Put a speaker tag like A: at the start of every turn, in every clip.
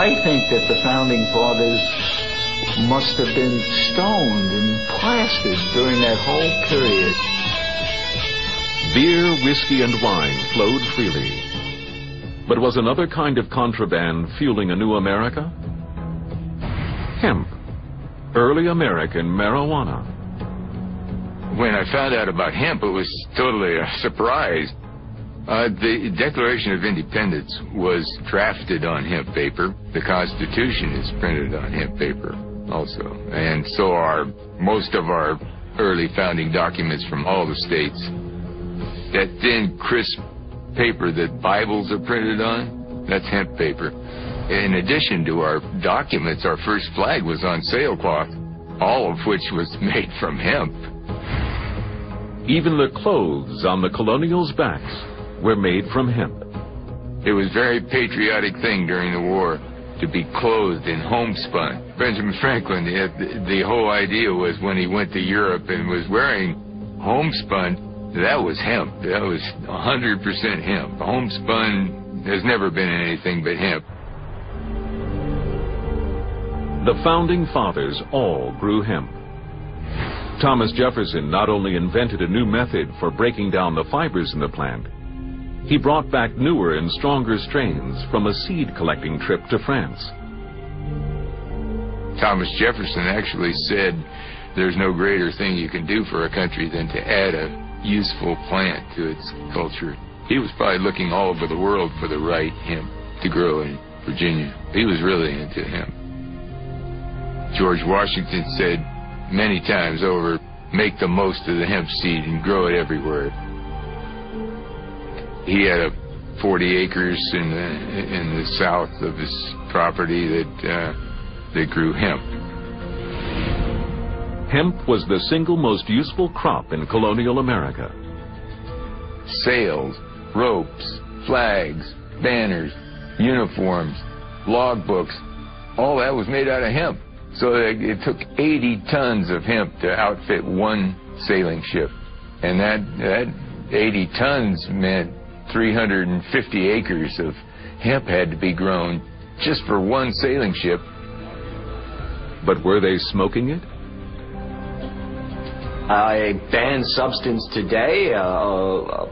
A: I think that the Founding Fathers must have been stoned and plastered during that whole period.
B: Beer, whiskey, and wine flowed freely. But was another kind of contraband fueling a new America? Hemp. Early American marijuana.
C: When I found out about hemp, it was totally a surprise. The Declaration of Independence was drafted on hemp paper. The Constitution is printed on hemp paper also. And so are most of our early founding documents from all the states. That thin, crisp paper that Bibles are printed on, that's hemp paper. In addition to our documents, our first flag was on sailcloth, all of which was made from hemp.
B: Even the clothes on the colonials' backs were made from hemp.
C: It was a very patriotic thing during the war to be clothed in homespun. Benjamin Franklin, the whole idea was when he went to Europe and was wearing homespun, that was hemp. That was 100% hemp. Homespun has never been anything but hemp.
B: The Founding Fathers all grew hemp. Thomas Jefferson not only invented a new method for breaking down the fibers in the plant, he brought back newer and stronger strains from a seed collecting trip to France.
C: Thomas Jefferson actually said there's no greater thing you can do for a country than to add a useful plant to its culture. He was probably looking all over the world for the right hemp to grow in Virginia. He was really into hemp. George Washington said many times over, make the most of the hemp seed and grow it everywhere. He had 40 acres in the south of his property that grew hemp.
B: Hemp was the single most useful crop in colonial America.
C: Sails, ropes, flags, banners, uniforms, logbooks, all that was made out of hemp. So it took 80 tons of hemp to outfit one sailing ship. And that 80 tons meant 350 acres of hemp had to be grown just for one sailing ship.
B: But were they smoking it?
D: A banned substance today, a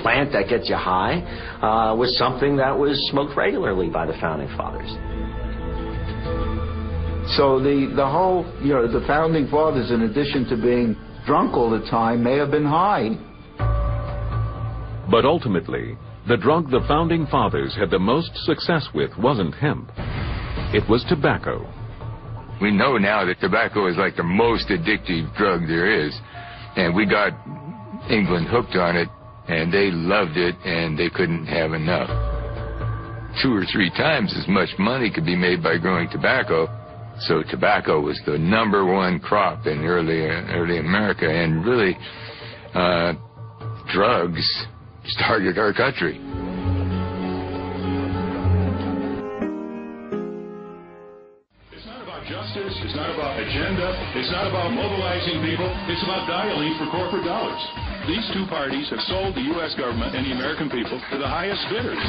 D: plant that gets you high, was something that was smoked regularly by the Founding Fathers.
A: So the whole, the Founding Fathers, in addition to being drunk all the time, may have been high.
B: But ultimately, the drug the Founding Fathers had the most success with wasn't hemp. It was tobacco.
C: We know now that tobacco is like the most addictive drug there is. And we got England hooked on it, and they loved it, and they couldn't have enough. 2 or 3 times as much money could be made by growing tobacco. So tobacco was the #1 crop in early America, and really, drugs started our country.
E: It's not about justice, it's not about agenda, it's not about mobilizing people, it's about dialing for corporate dollars. These two parties have sold the U.S. government and the American people to the highest bidders.